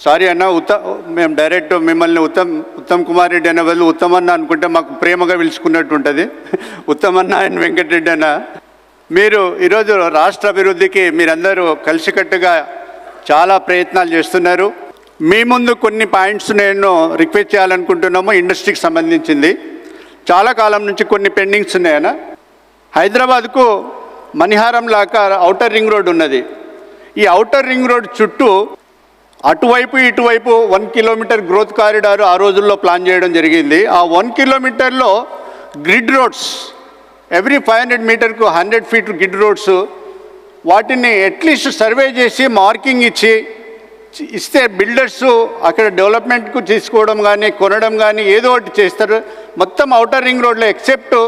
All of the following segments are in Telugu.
సారీ అన్న, మేము డైరెక్ట్ మిమ్మల్ని ఉత్తమ్ కుమార్ రెడ్డి అనే బదులు ఉత్తమన్న అనుకుంటే మాకు ప్రేమగా పిలుచుకున్నట్టు ఉంటుంది. ఉత్తమన్న అండ్ వెంకటరెడ్డి అన్న, మీరు ఈరోజు రాష్ట్ర అభివృద్ధికి మీరందరూ కలిసికట్టుగా చాలా ప్రయత్నాలు చేస్తున్నారు. మీ ముందు కొన్ని పాయింట్స్ నేను రిక్వెస్ట్ చేయాలనుకుంటున్నాము. ఇండస్ట్రీకి సంబంధించింది చాలా కాలం నుంచి కొన్ని పెండింగ్స్ ఉన్నాయన్న. హైదరాబాద్కు మణిహారం లాగా ఔటర్ రింగ్ రోడ్ ఉన్నది. ఈ ఔటర్ రింగ్ రోడ్ చుట్టూ అటువైపు ఇటువైపు 1 కిలోమీటర్ గ్రోత్ కారిడార్ ఆ రోజుల్లో ప్లాన్ చేయడం జరిగింది. ఆ 1 కిలోమీటర్లో గ్రిడ్ రోడ్స్, ఎవ్రీ 500 మీటర్కు 100 ఫీట్ గ్రిడ్ రోడ్స్, వాటిని అట్లీస్ట్ సర్వే చేసి మార్కింగ్ ఇస్తే బిల్డర్స్ అక్కడ డెవలప్మెంట్కు తీసుకోవడం కానీ కొనడం కానీ ఏదో ఒకటి చేస్తారు. మొత్తం ఔటర్ రింగ్ రోడ్లో ఎక్సెప్ట్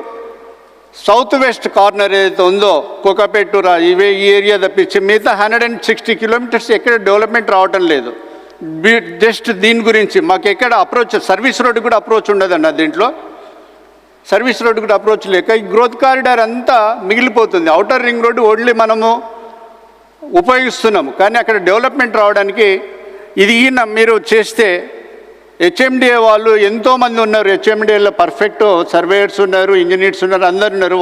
సౌత్ వెస్ట్ కార్నర్ ఏదైతే ఉందో కోకాపేటూరా ఈ ఏరియా తప్పించి మిగతా 160 కిలోమీటర్స్ ఎక్కడ డెవలప్మెంట్ రావటం లేదు. జస్ట్ దీని గురించి మాకు ఎక్కడ అప్రోచ్, సర్వీస్ రోడ్డు కూడా అప్రోచ్ ఉండదన్న. దీంట్లో సర్వీస్ రోడ్డు కూడా అప్రోచ్ లేక ఈ గ్రోత్ కారిడార్ అంతా మిగిలిపోతుంది. ఔటర్ రింగ్ రోడ్డు ఓన్లీ మనము ఉపయోగిస్తున్నాము, కానీ అక్కడ డెవలప్మెంట్ రావడానికి ఇది మీరు చేస్తే హెచ్ఎండిఏ వాళ్ళు ఎంతోమంది ఉన్నారు. హెచ్ఎండిఏలో పర్ఫెక్ట్ సర్వేయర్స్ ఉన్నారు, ఇంజనీర్స్ ఉన్నారు, అందరు ఉన్నారు.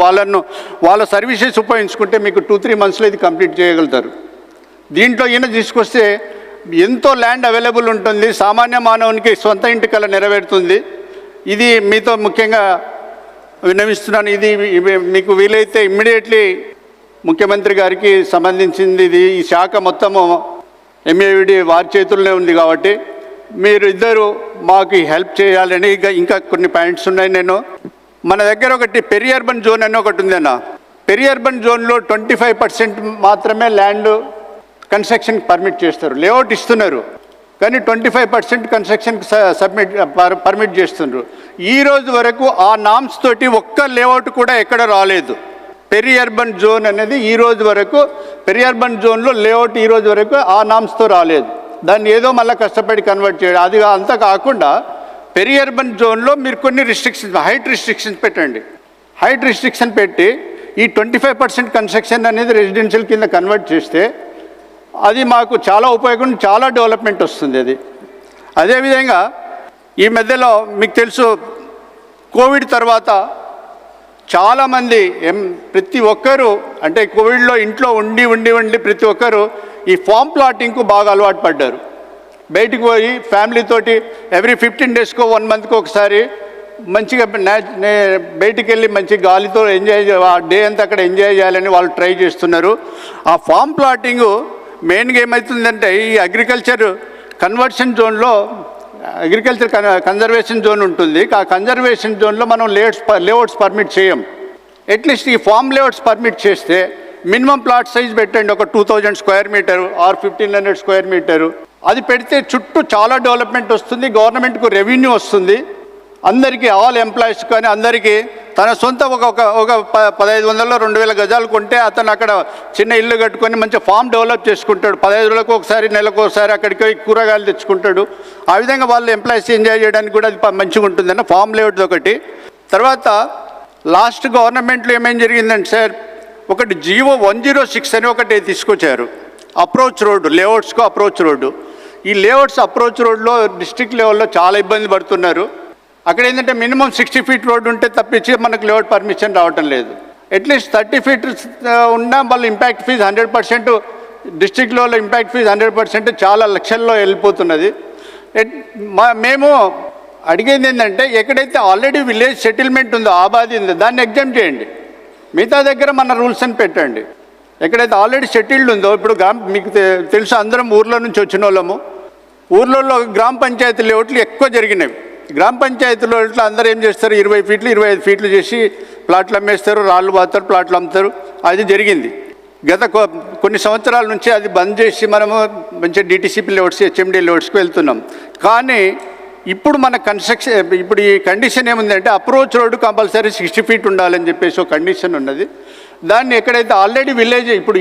వాళ్ళ సర్వీసెస్ ఉపయోగించుకుంటే మీకు 2-3 మంత్స్లో ఇది కంప్లీట్ చేయగలుగుతారు. దీంట్లో తీసుకొస్తే ఎంతో ల్యాండ్ అవైలబుల్ ఉంటుంది. సామాన్య మానవునికి సొంత ఇంటి కల నెరవేరుతుంది. ఇది మీతో ముఖ్యంగా విన్నవిస్తున్నాను. ఇది మీకు వీలైతే ఇమ్మీడియట్లీ ముఖ్యమంత్రి గారికి సంబంధించింది ఈ శాఖ మొత్తము ఎంఏవిడి వారి చేతుల్లోనే ఉంది కాబట్టి మీరు ఇద్దరు మాకు హెల్ప్ చేయాలని. ఇంకా కొన్ని పాయింట్స్ ఉన్నాయి. మన దగ్గర ఒకటి పెరి అర్బన్ జోన్ అని ఒకటి ఉందన్న. పెరి అర్బన్ జోన్లో 25% మాత్రమే ల్యాండ్ కన్స్ట్రక్షన్ పర్మిట్ చేస్తారు. లేఅవుట్ ఇస్తున్నారు కానీ 25% కన్స్ట్రక్షన్ పర్మిట్ చేస్తున్నారు. ఈ రోజు వరకు ఆ నామ్స్ తోటి ఒక్క లేఅవుట్ కూడా ఎక్కడ రాలేదు. పెరి అర్బన్ జోన్ అనేది ఈ రోజు వరకు, పెరి అర్బన్ జోన్లో లేఅవుట్ ఈ రోజు వరకు ఆ నామ్స్తో రాలేదు. దాన్ని ఏదో మళ్ళీ కష్టపడి కన్వర్ట్ చేయడం. అది అంతా కాకుండా పెరి అర్బన్ జోన్లో మీరు కొన్ని రిస్ట్రిక్షన్స్, హైట్ రిస్ట్రిక్షన్స్ పెట్టండి. హైట్ రిస్ట్రిక్షన్ పెట్టి ఈ 25% కన్స్ట్రక్షన్ అనేది రెసిడెన్షియల్ కింద కన్వర్ట్ చేస్తే అది మాకు చాలా ఉపయోగం, చాలా డెవలప్మెంట్ వస్తుంది. అదేవిధంగా ఈ మధ్యలో మీకు తెలుసు కోవిడ్ తర్వాత చాలామంది ప్రతి ఒక్కరూ అంటే కోవిడ్లో ఇంట్లో ఉండి ప్రతి ఒక్కరూ ఈ ఫామ్ ప్లాటింగ్కు బాగా అలవాటు పడ్డారు. బయటికి పోయి ఫ్యామిలీతోటి ఎవ్రీ 15 డేస్కో 1 మంత్కో ఒకసారి మంచిగా బయటికి వెళ్ళి మంచి గాలితో ఆ డే అంతా అక్కడ ఎంజాయ్ చేయాలని వాళ్ళు ట్రై చేస్తున్నారు. ఆ ఫామ్ ప్లాటింగు మెయిన్గా ఏమవుతుందంటే ఈ అగ్రికల్చర్ కన్వర్షన్ జోన్లో అగ్రికల్చర్ కన్జర్వేషన్ జోన్ ఉంటుంది. ఆ కన్జర్వేషన్ జోన్లో మనం లేఅవుట్స్ పర్మిట్ చేయం. అట్లీస్ట్ ఈ ఫామ్ లేఅవుట్స్ పర్మిట్ చేస్తే మినిమం ప్లాట్ సైజ్ పెట్టండి. ఒక 2000 square metre or 1500 square metre. అది పెడితే చుట్టూ చాలా డెవలప్మెంట్ వస్తుంది, గవర్నమెంట్కు రెవెన్యూ వస్తుంది, అందరికీ ఆల్ ఎంప్లాయీస్ కానీ అందరికీ తన సొంత ఒక 1500-2000 గజాలు కొంటే అతను అక్కడ చిన్న ఇల్లు కట్టుకొని మంచి ఫామ్ డెవలప్ చేసుకుంటాడు. 15 రోజులకు ఒకసారి, నెలకు ఒకసారి అక్కడికి కూరగాయలు తెచ్చుకుంటాడు. ఆ విధంగా వాళ్ళు ఎంప్లాయీస్ ఎంజాయ్ చేయడానికి కూడా అది మంచిగా ఉంటుందన్న ఫామ్ లేఅవుట్ ఒకటి. తర్వాత లాస్ట్ గవర్నమెంట్లో ఏమేం జరిగిందంటే సార్, ఒకటి జీవో 106 అని ఒకటి తీసుకొచ్చారు. అప్రోచ్ రోడ్డు, లేఅవుట్స్కు అప్రోచ్ రోడ్డు. ఈ లేఅవుట్స్ అప్రోచ్ రోడ్లో డిస్ట్రిక్ట్ లెవెల్లో చాలా ఇబ్బంది పడుతున్నారు. అక్కడ ఏంటంటే మినిమం 60 ఫీట్ రోడ్డు ఉంటే తప్పించి మనకు లేఅవుట్ పర్మిషన్ రావటం లేదు. అట్లీస్ట్ 30 ఫీట్ ఉన్నా వాళ్ళు ఇంపాక్ట్ ఫీజు 100%, డిస్ట్రిక్ట్ లెవెల్లో ఇంపాక్ట్ ఫీజు 100% చాలా లక్షల్లో వెళ్ళిపోతున్నది. మేము అడిగేది ఏంటంటే ఎక్కడైతే ఆల్రెడీ విలేజ్ సెటిల్మెంట్ ఉందో, ఆబాది ఉందో దాన్ని ఎగ్జామ్ చేయండి. మిగతా దగ్గర మన రూల్స్ అని పెట్టండి. ఎక్కడైతే ఆల్రెడీ సెటిల్డ్ ఉందో, ఇప్పుడు మీకు తెలుసు అందరం ఊర్లో నుంచి వచ్చిన వాళ్ళము, ఊర్లలో గ్రామ పంచాయతీ లేఅవుట్లు ఎక్కువ జరిగినవి. గ్రామ పంచాయతీలో ఇట్లా అందరూ ఏం చేస్తారు, 20 ఫీట్లు 25 ఫీట్లు చేసి ప్లాట్లు అమ్మేస్తారు, రాళ్ళు బాతారు, ప్లాట్లు అమ్ముతారు. అది జరిగింది. గత కొన్ని సంవత్సరాల నుంచి అది బంద్ చేసి మనము మంచి డిటిసిపి లేఅవుట్స్, హెచ్ఎండి లేఅవుట్స్కి వెళ్తున్నాం. కానీ ఇప్పుడు మన ఇప్పుడు ఈ కండిషన్ ఏముందంటే అప్రోచ్ రోడ్డు కంపల్సరీ 60 ఫీట్ ఉండాలని చెప్పేసి ఒక కండిషన్ ఉన్నది. దాన్ని ఎక్కడైతే ఆల్రెడీ విలేజ్ ఇప్పుడు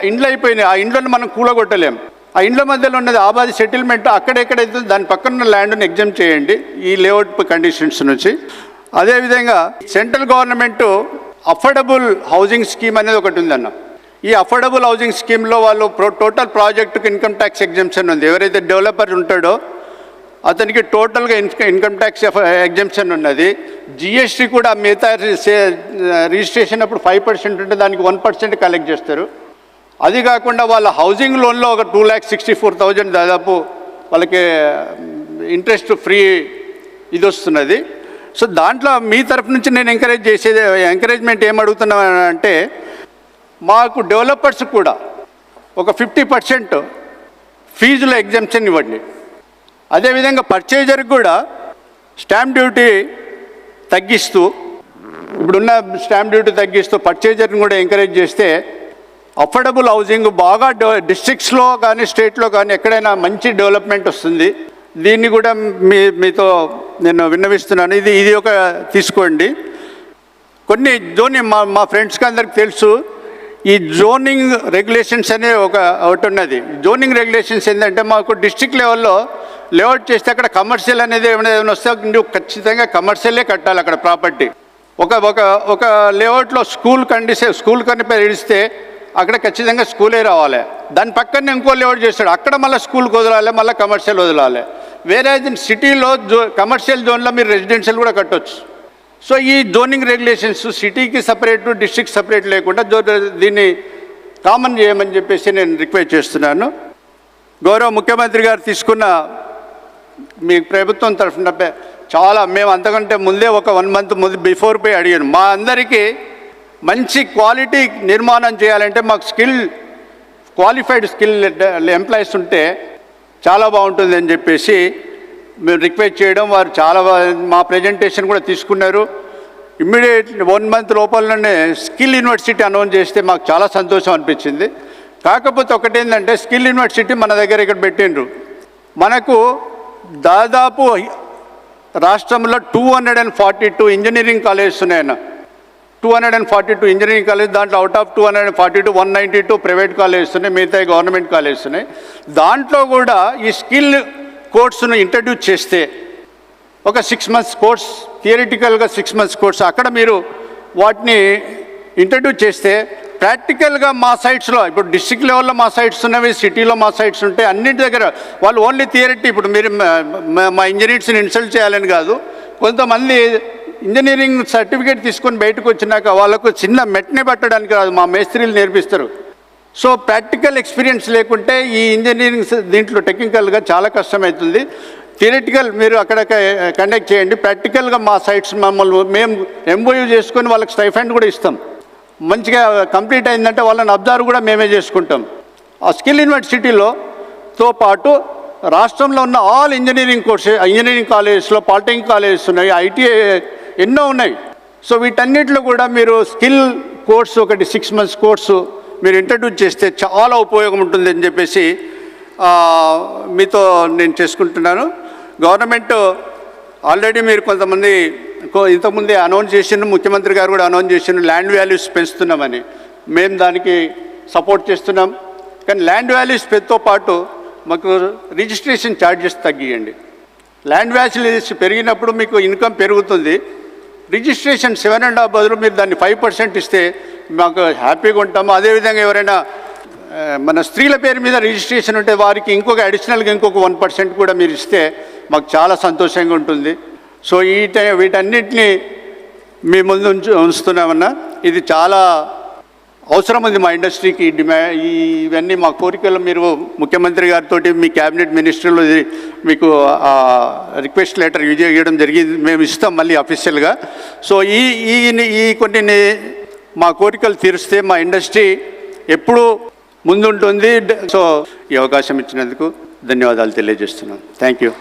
ఇండ్లు అయిపోయినాయి, ఆ ఇండ్లను మనం కూలగొట్టలేం. ఆ ఇండ్ల మధ్యలో ఉన్నది ఆబాది సెటిల్మెంట్, అక్కడెక్కడైతే దాని పక్కన ల్యాండ్ని ఎగ్జామ్ చేయండి ఈ లేఅవుట్ కండిషన్స్ నుంచి. అదేవిధంగా central government affordable housing scheme అనేది ఒకటి ఉందన్న. ఈ అఫోర్డబుల్ హౌసింగ్ స్కీమ్లో వాళ్ళు టోటల్ ప్రాజెక్టుకి ఇన్కమ్ ట్యాక్స్ ఎగ్జంప్షన్ ఉంది. ఎవరైతే డెవలపర్ ఉంటాడో అతనికి టోటల్గా ఇన్కమ్ ట్యాక్స్ ఎగ్జంప్షన్ ఉన్నది. జిఎస్టీ కూడా మిగతా రిజిస్ట్రేషన్ అప్పుడు 5% ఉంటే దానికి 1% కలెక్ట్ చేస్తారు. అది కాకుండా వాళ్ళ హౌసింగ్ లోన్లో ఒక 2,64,000 దాదాపు వాళ్ళకి ఇంట్రెస్ట్ ఫ్రీ ఇది వస్తున్నది. సో దాంట్లో మీ తరఫు నుంచి నేను ఎంకరేజ్మెంట్ ఏమడుగుతున్నా అంటే మాకు డెవలపర్స్ కూడా ఒక 50% ఫీజులో ఎగ్జంప్షన్ ఇవ్వండి. అదేవిధంగా పర్చేజర్కి కూడా స్టాంప్ డ్యూటీ తగ్గిస్తూ, ఇప్పుడున్న స్టాంప్ డ్యూటీ తగ్గిస్తూ పర్చేజర్ని కూడా ఎంకరేజ్ చేస్తే అఫోర్డబుల్ హౌసింగ్ బాగా డిస్ట్రిక్ట్స్లో కానీ స్టేట్లో కానీ ఎక్కడైనా మంచి డెవలప్మెంట్ వస్తుంది. దీన్ని కూడా మీతో నేను విన్నవిస్తున్నాను. ఇది ఒక తీసుకోండి. కొన్ని మా ఫ్రెండ్స్కి అందరికి తెలుసు, ఈ జోనింగ్ రెగ్యులేషన్స్ అనే ఒకటి ఉన్నది. జోనింగ్ రెగ్యులేషన్స్ ఏంటంటే మాకు డిస్ట్రిక్ట్ లెవెల్లో లేఅవుట్ చేస్తే అక్కడ కమర్షియల్ అనేది ఏమైనా వస్తే నువ్వు ఖచ్చితంగా కమర్షియలే కట్టాలి అక్కడ ప్రాపర్టీ. ఒక లేఅవుట్లో స్కూల్ కనిపై ఇడిస్తే అక్కడ ఖచ్చితంగా స్కూలే రావాలి. దాని పక్కనే ఇంకో లేఅవుట్ చేస్తాడు, అక్కడ మళ్ళీ స్కూల్కి వదలాలి, మళ్ళీ కమర్షియల్ వదలాలి. వేరే సిటీలో కమర్షియల్ జోన్లో మీరు రెసిడెన్షియల్ కూడా కట్టవచ్చు. సో ఈ జోనింగ్ రెగ్యులేషన్స్ సిటీకి సపరేటు డిస్ట్రిక్ట్ సపరేట్ లేకుండా దీన్ని కామన్ చేయమని చెప్పేసి నేను రిక్వెస్ట్ చేస్తున్నాను. గౌరవ ముఖ్యమంత్రి గారు తీసుకున్న మీ ప్రభుత్వం తరఫున చాలా మేము అంతకంటే ముందే ఒక 1 month ముందు బిఫోర్ పోయి అడిగాను. మా అందరికీ మంచి క్వాలిటీ నిర్మాణం చేయాలంటే మాకు క్వాలిఫైడ్ స్కిల్ ఎంప్లాయీస్ ఉంటే చాలా బాగుంటుంది అని చెప్పేసి మేము రిక్వెస్ట్ చేయడం, వారు చాలా మా ప్రజెంటేషన్ కూడా తీసుకున్నారు. ఇమ్మీడియట్ 1 month లోపలనే స్కిల్ యూనివర్సిటీ అనౌన్స్ చేస్తే మాకు చాలా సంతోషం అనిపించింది. కాకపోతే ఒకటేంటంటే స్కిల్ యూనివర్సిటీ మన దగ్గర ఇక్కడ పెట్టిండ్రు. మనకు దాదాపు రాష్ట్రంలో 242 ఇంజనీరింగ్ కాలేజెస్ ఉన్నాయన్న. 242 ఇంజనీరింగ్ కాలేజ్, దాంట్లో అవుట్ ఆఫ్ 242 192 ప్రైవేట్ కాలేజెస్ ఉన్నాయి, మిగతా గవర్నమెంట్ కాలేజెస్ ఉన్నాయి. దాంట్లో కూడా ఈ స్కిల్ కోర్సును ఇంట్రడ్యూస్ చేస్తే ఒక 6 months కోర్స్, థియరిటికల్గా 6 months కోర్స్, అక్కడ మీరు వాటిని ఇంట్రడ్యూస్ చేస్తే ప్రాక్టికల్గా మా సైట్స్లో ఇప్పుడు డిస్ట్రిక్ట్ లెవెల్లో మా సైట్స్ ఉన్నవి, సిటీలో మా సైట్స్ ఉంటాయి. అన్నింటి దగ్గర వాళ్ళు ఓన్లీ థియరిటీ, ఇప్పుడు మీరు మా ఇంజనీర్స్ని ఇన్సల్ట్ చేయాలని కాదు, కొంతమంది ఇంజనీరింగ్ సర్టిఫికేట్ తీసుకొని బయటకు వచ్చినాక వాళ్ళకు చిన్న మెట్ని పట్టడానికి రాదు, మా మేస్త్రీలు నేర్పిస్తారు. సో ప్రాక్టికల్ ఎక్స్పీరియన్స్ లేకుంటే ఈ ఇంజనీరింగ్ దీంట్లో టెక్నికల్గా చాలా కష్టమవుతుంది. థియరిటికల్ మీరు అక్కడ కండక్ట్ చేయండి, ప్రాక్టికల్గా మా సైట్స్ మేము ఎంఓయూ చేసుకొని వాళ్ళకి స్టైఫండ్ కూడా ఇస్తాం. మంచిగా కంప్లీట్ అయిందంటే వాళ్ళని అబ్జర్వ్ కూడా మేమే చేసుకుంటాం. ఆ స్కిల్ యూనివర్సిటీతో పాటు రాష్ట్రంలో ఉన్న ఆల్ ఇంజనీరింగ్ కాలేజెస్లో పాలిటెక్నిక్ కాలేజెస్ ఉన్నాయి, ఐటీఐ ఎన్నో ఉన్నాయి. సో వీటన్నిటిలో కూడా మీరు స్కిల్ కోర్సు ఒకటి 6 months కోర్సు మీరు ఇంట్రడ్యూస్ చేస్తే చాలా ఉపయోగం ఉంటుంది అని చెప్పేసి మీతో నేను చేసుకుంటున్నాను. గవర్నమెంట్ ఆల్రెడీ మీరు కొంతమంది ఇంతకుముందే అనౌన్స్ చేసిన, ముఖ్యమంత్రి గారు కూడా అనౌన్స్ చేసిన ల్యాండ్ వాల్యూస్ పెంచుతున్నామని. మేము దానికి సపోర్ట్ చేస్తున్నాం. కానీ ల్యాండ్ వాల్యూస్తో పాటు మాకు రిజిస్ట్రేషన్ ఛార్జెస్ తగ్గియండి. ల్యాండ్ వాల్యూస్ పెరిగినప్పుడు మీకు ఇన్కమ్ పెరుగుతుంది. రిజిస్ట్రేషన్ 7.5 బదులు మీరు దాన్ని 5% ఇస్తే మాకు హ్యాపీగా ఉంటాము. అదేవిధంగా ఎవరైనా మన స్త్రీల పేరు మీద రిజిస్ట్రేషన్ ఉంటే వారికి అడిషనల్గా ఇంకొక 1% కూడా మీరు ఇస్తే మాకు చాలా సంతోషంగా ఉంటుంది. సో వీటన్నిటిని మీ ముందు ఉంచుతున్నామన్నా. ఇది చాలా అవసరం ఉంది మా ఇండస్ట్రీకి. ఇవన్నీ మా కోరికలు మీరు ముఖ్యమంత్రి గారితో మీ క్యాబినెట్ మినిస్టర్లు మీకు రిక్వెస్ట్ లెటర్ ఇవ్వడం జరిగింది, మేము ఇస్తాం మళ్ళీ అఫీషియల్గా. సో ఈ కొన్ని మా కోరికలు తీరిస్తే మా ఇండస్ట్రీ ఎప్పుడూ ముందుంటుంది. సో ఈ అవకాశం ఇచ్చినందుకు ధన్యవాదాలు తెలియజేస్తున్నాను. Thank you.